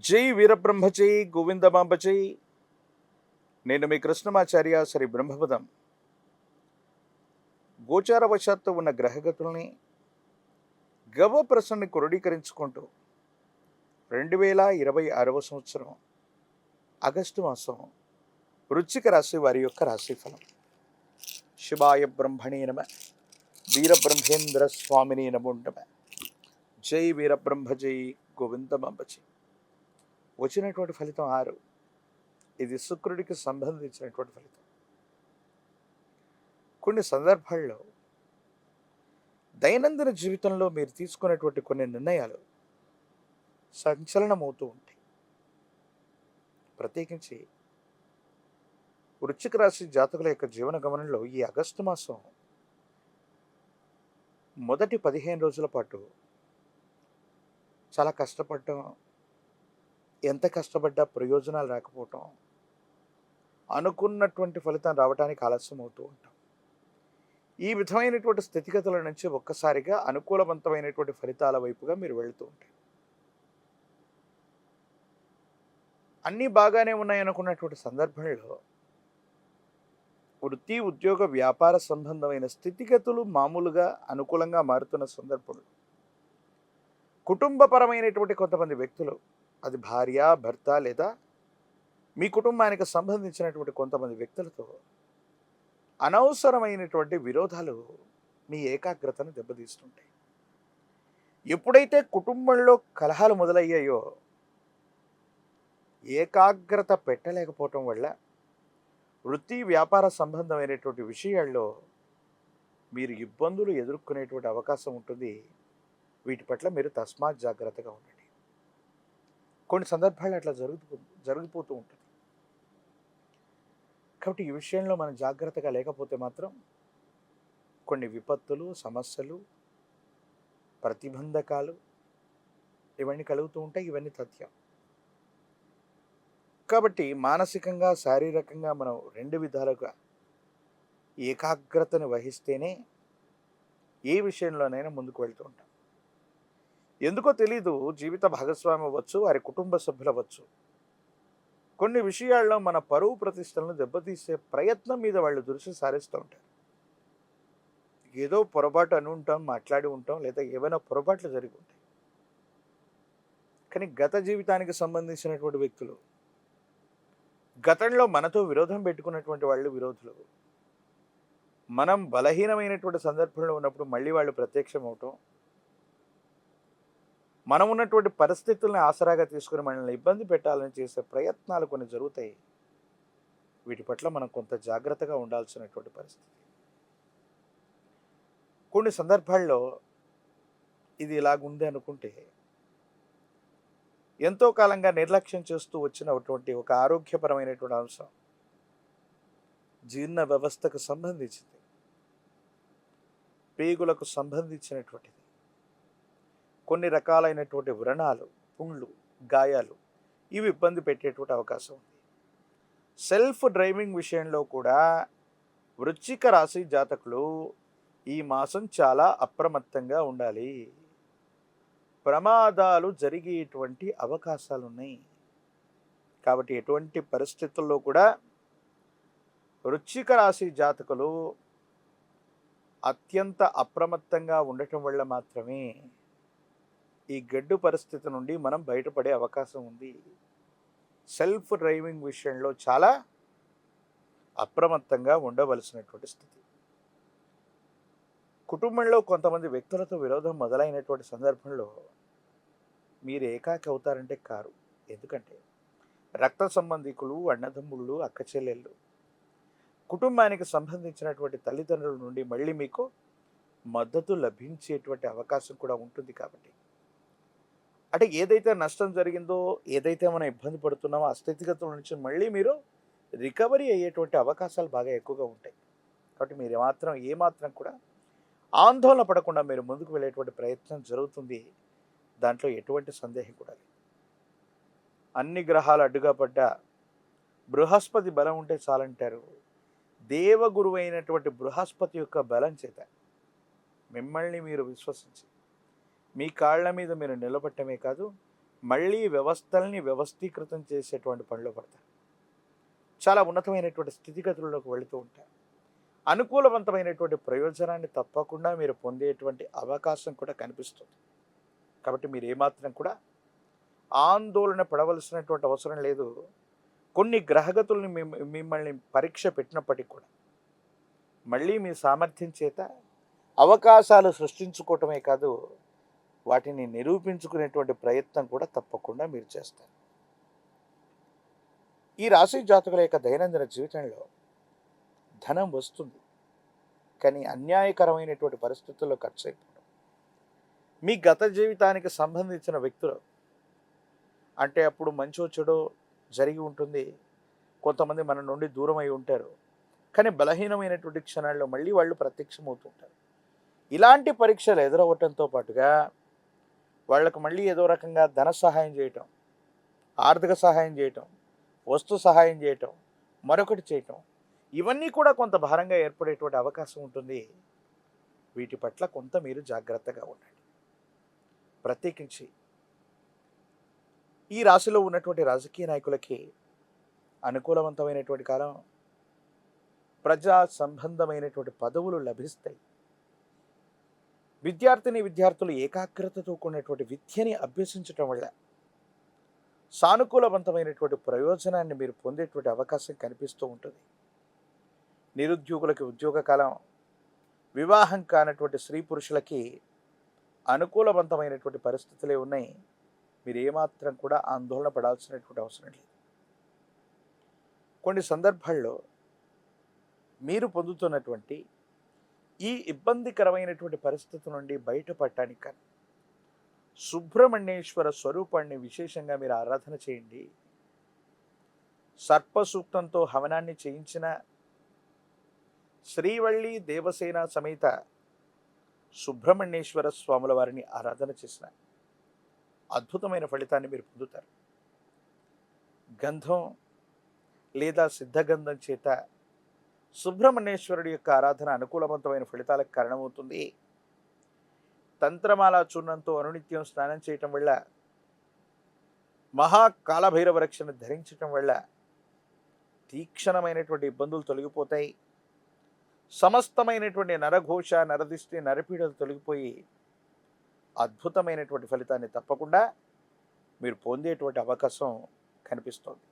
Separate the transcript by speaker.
Speaker 1: జై వీరబ్రహ్మజై గోవిందమాంబజై. నేను మీ కృష్ణమాచార్య శ్రీ బ్రహ్మపదం. గోచారవశాత్తు ఉన్న గ్రహగతుల్ని గవ్వప్రసన్ని క్రోడీకరించుకుంటూ 2026వ సంవత్సరం ఆగస్టు మాసం వృశ్చిక రాశి వారి యొక్క రాశిఫలం. శివాయ బ్రహ్మణే నమ, వీరబ్రహ్మేంద్ర స్వామిని నమో నమ. జై వీరబ్రహ్మజై గోవిందమాంబజై. వచ్చినటువంటి ఫలితం 6. ఇది శుక్రుడికి సంబంధించినటువంటి ఫలితం. కొన్ని సందర్భాల్లో దైనందిన జీవితంలో మీరు తీసుకునేటువంటి కొన్ని నిర్ణయాలు సంచలనమవుతూ ఉంటాయి. ప్రత్యేకించి వృశ్చిక రాశి జాతకుల యొక్క జీవన గమనంలో ఈ ఆగస్టు మాసం మొదటి 15 రోజుల పాటు చాలా కష్టపడటం, ఎంత కష్టపడ్డా ప్రయోజనాలు రాకపోవటం, అనుకున్నటువంటి ఫలితం రావడానికి ఆలస్యం అవుతూ ఉంటాం. ఈ విధమైనటువంటి స్థితిగతుల నుంచి ఒక్కసారిగా అనుకూలవంతమైనటువంటి ఫలితాల వైపుగా మీరు వెళుతూ ఉంటారు. అన్నీ బాగానే ఉన్నాయనుకున్నటువంటి సందర్భంలో వృత్తి, ఉద్యోగ, వ్యాపార సంబంధమైన స్థితిగతులు మామూలుగా అనుకూలంగా మారుతున్న సందర్భంలో కుటుంబపరమైనటువంటి కొంతమంది వ్యక్తులు, అది భార్య, భర్త లేదా మీ కుటుంబానికి సంబంధించినటువంటి కొంతమంది వ్యక్తులతో అనవసరమైనటువంటి విరోధాలు మీ ఏకాగ్రతను దెబ్బతీస్తుంటాయి. ఎప్పుడైతే కుటుంబంలో కలహాలు మొదలయ్యాయో ఏకాగ్రత పెట్టలేకపోవటం వల్ల వృత్తి, వ్యాపార సంబంధమైనటువంటి విషయాల్లో మీరు ఇబ్బందులు ఎదుర్కొనేటువంటి అవకాశం ఉంటుంది. వీటి పట్ల మీరు తస్మాత్ జాగ్రత్తగా ఉండండి. కొన్ని సందర్భాలు అట్లా జరిగిపోతూ ఉంటుంది. కాబట్టి ఈ విషయంలో మనం జాగ్రత్తగా లేకపోతే మాత్రం కొన్ని విపత్తులు, సమస్యలు, ప్రతిబంధకాలు ఇవన్నీ కలుగుతూ ఉంటాయి. ఇవన్నీ తథ్యం. కాబట్టి మానసికంగా, శారీరకంగా మనం 2 విధాలుగా ఏకాగ్రతను వహిస్తేనే ఏ విషయంలోనైనా ముందుకు వెళ్తూ ఉంటాం. ఎందుకో తెలీదు, జీవిత భాగస్వామి అవ్వచ్చు, వారి కుటుంబ సభ్యులు అవ్వచ్చు, కొన్ని విషయాల్లో మన పరువు ప్రతిష్టలను దెబ్బతీసే ప్రయత్నం మీద వాళ్ళు దృష్టి సారిస్తూ ఉంటారు. ఏదో పొరపాటు అని ఉంటాం, మాట్లాడి ఉంటాం, లేదా ఏవైనా పొరపాట్లు జరిగి ఉంటాయి. కానీ గత జీవితానికి సంబంధించినటువంటి వ్యక్తులు, గతంలో మనతో విరోధం పెట్టుకున్నటువంటి వాళ్ళు విరోధులు, మనం బలహీనమైనటువంటి సందర్భంలో ఉన్నప్పుడు మళ్ళీ వాళ్ళు ప్రత్యక్షం అవటం, మనం ఉన్నటువంటి పరిస్థితుల్ని ఆసరాగా తీసుకుని మనల్ని ఇబ్బంది పెట్టాలని చేసే ప్రయత్నాలు కొన్ని జరుగుతాయి. వీటి పట్ల మనం కొంత జాగ్రత్తగా ఉండాల్సినటువంటి పరిస్థితి. కొన్ని సందర్భాల్లో ఇది ఇలాగుంది అనుకుంటే ఎంతో కాలంగా నిర్లక్ష్యం చేస్తూ వచ్చినటువంటి ఒక ఆరోగ్యపరమైనటువంటి అంశం, జీర్ణ వ్యవస్థకు సంబంధించింది, పేగులకు సంబంధించినటువంటిది, కొన్ని రకాలైనటువంటి వ్రణాలు, పుండ్లు, గాయాలు, ఇవి ఇబ్బంది పెట్టేటువంటి అవకాశం ఉంది. సెల్ఫ్ డ్రైవింగ్ విషయంలో కూడా వృశ్చిక రాశి జాతకులు ఈ మాసం చాలా అప్రమత్తంగా ఉండాలి. ప్రమాదాలు జరిగేటువంటి అవకాశాలు ఉన్నాయి. కాబట్టి ఎటువంటి పరిస్థితుల్లో కూడా వృశ్చిక రాశి జాతకులు అత్యంత అప్రమత్తంగా ఉండటం వల్ల మాత్రమే ఈ గడ్డు పరిస్థితి నుండి మనం బయటపడే అవకాశం ఉంది. సెల్ఫ్ డ్రైవింగ్ విషయంలో చాలా అప్రమత్తంగా ఉండవలసినటువంటి స్థితి. కుటుంబంలో కొంతమంది వ్యక్తులతో విరోధం మొదలైనటువంటి సందర్భంలో మీరు ఏకాకి అవుతారంటే కారు. ఎందుకంటే రక్త సంబంధికులు, అన్నదమ్ముళ్ళు, అక్క చెల్లెళ్ళు, కుటుంబానికి సంబంధించినటువంటి తల్లిదండ్రుల నుండి మళ్ళీ మీకు మద్దతు లభించేటువంటి అవకాశం కూడా ఉంటుంది. కాబట్టి అంటే ఏదైతే నష్టం జరిగిందో, ఏదైతే మనం ఇబ్బంది పడుతున్నామో ఆ స్థితిగతుల నుంచి మళ్ళీ మీరు రికవరీ అయ్యేటువంటి అవకాశాలు బాగా ఎక్కువగా ఉంటాయి. కాబట్టి మీరు ఏమాత్రం కూడా ఆందోళన పడకుండా మీరు ముందుకు వెళ్ళేటువంటి ప్రయత్నం జరుగుతుంది. దాంట్లో ఎటువంటి సందేహం కూడా లేదు. అన్ని గ్రహాలు అడ్డుగా పడ్డా బృహస్పతి బలం ఉంటే చాలంటారు. దేవగురువు అయినటువంటి బృహస్పతి యొక్క బలం చేత మిమ్మల్ని మీరు విశ్వసించి మీ కాళ్ళ మీద మీరు నిలబట్టమే కాదు, మళ్ళీ వ్యవస్థల్ని వ్యవస్థీకృతం చేసేటువంటి పనిలో పడతారు. చాలా ఉన్నతమైనటువంటి స్థితిగతుల్లోకి వెళుతూ ఉంటారు. అనుకూలవంతమైనటువంటి ప్రయోజనాన్ని తప్పకుండా మీరు పొందేటువంటి అవకాశం కూడా కనిపిస్తుంది. కాబట్టి మీరు ఏమాత్రం కూడా ఆందోళన పడవలసినటువంటి అవసరం లేదు. కొన్ని గ్రహగతుల్ని మిమ్మల్ని పరీక్ష పెట్టినప్పటికీ కూడా మళ్ళీ మీ సామర్థ్యం చేత అవకాశాలు సృష్టించుకోవటమే కాదు, వాటిని నిరూపించుకునేటువంటి ప్రయత్నం కూడా తప్పకుండా మీరు చేస్తారు. ఈ రాశి జాతకుల యొక్క దైనందిన జీవితంలో ధనం వస్తుంది, కానీ అన్యాయకరమైనటువంటి పరిస్థితుల్లో ఖర్చు అయిపోవడం. మీ గత జీవితానికి సంబంధించిన వ్యక్తులు అంటే అప్పుడు మంచో చెడో జరిగి ఉంటుంది, కొంతమంది మన నుండి దూరం అయి ఉంటారు, కానీ బలహీనమైనటువంటి క్షణాల్లో మళ్ళీ వాళ్ళు ప్రత్యక్షమవుతుంటారు. ఇలాంటి పరీక్షలు ఎదురవ్వటంతో పాటుగా వాళ్లకు మళ్ళీ ఏదో రకంగా ధన సహాయం చేయటం, ఆర్థిక సహాయం చేయటం, వస్తు సహాయం చేయటం, మరొకటి చేయటం, ఇవన్నీ కూడా కొంత భారంగా ఏర్పడేటువంటి అవకాశం ఉంటుంది. వీటి పట్ల కొంత మీరు జాగ్రత్తగా ఉండండి. ప్రత్యేకించి ఈ రాశిలో ఉన్నటువంటి రాజకీయ నాయకులకి అనుకూలవంతమైనటువంటి కాలం. ప్రజా సంబంధమైనటువంటి పదవులు లభిస్తాయి. విద్యార్థులు ఏకాగ్రతతో కూడినటువంటి విద్యని అభ్యసించటం వల్ల సానుకూలవంతమైనటువంటి ప్రయోజనాన్ని మీరు పొందేటువంటి అవకాశం కనిపిస్తూ ఉంటుంది. నిరుద్యోగులకి ఉద్యోగ కాలం. వివాహం కానటువంటి స్త్రీ పురుషులకి అనుకూలవంతమైనటువంటి పరిస్థితులే ఉన్నాయి. మీరు ఏమాత్రం కూడా ఆందోళన పడాల్సినటువంటి అవసరం లేదు. కొన్ని సందర్భాల్లో మీరు పొందుతున్నటువంటి ఈ ఇబ్బందికరమైనటువంటి పరిస్థితి నుండి బయటపడటానికి కానీ సుబ్రహ్మణ్యేశ్వర స్వరూపాన్ని విశేషంగా మీరు ఆరాధన చేయండి. సర్పసూక్తంతో హవనాన్ని చేయించిన శ్రీవల్లి దేవసేన సమేత సుబ్రహ్మణ్యేశ్వర స్వాముల వారిని ఆరాధన చేసిన అద్భుతమైన ఫలితాన్ని మీరు పొందుతారు. గంధం లేదా సిద్ధగంధం చేత సుబ్రహ్మణ్యేశ్వరుడి యొక్క ఆరాధన అనుకూలవంతమైన ఫలితాలకు కారణమవుతుంది. తంత్రమాల చూర్ణంతో అనునిత్యం స్నానం చేయటం వల్ల, మహాకాలభైరవ రక్షణ ధరించటం వల్ల తీక్షణమైనటువంటి ఇబ్బందులు తొలగిపోతాయి. సమస్తమైనటువంటి నరఘోష, నరదిష్టి, నరపీడలు తొలగిపోయి అద్భుతమైనటువంటి ఫలితాన్ని తప్పకుండా మీరు పొందేటువంటి అవకాశం కనిపిస్తోంది.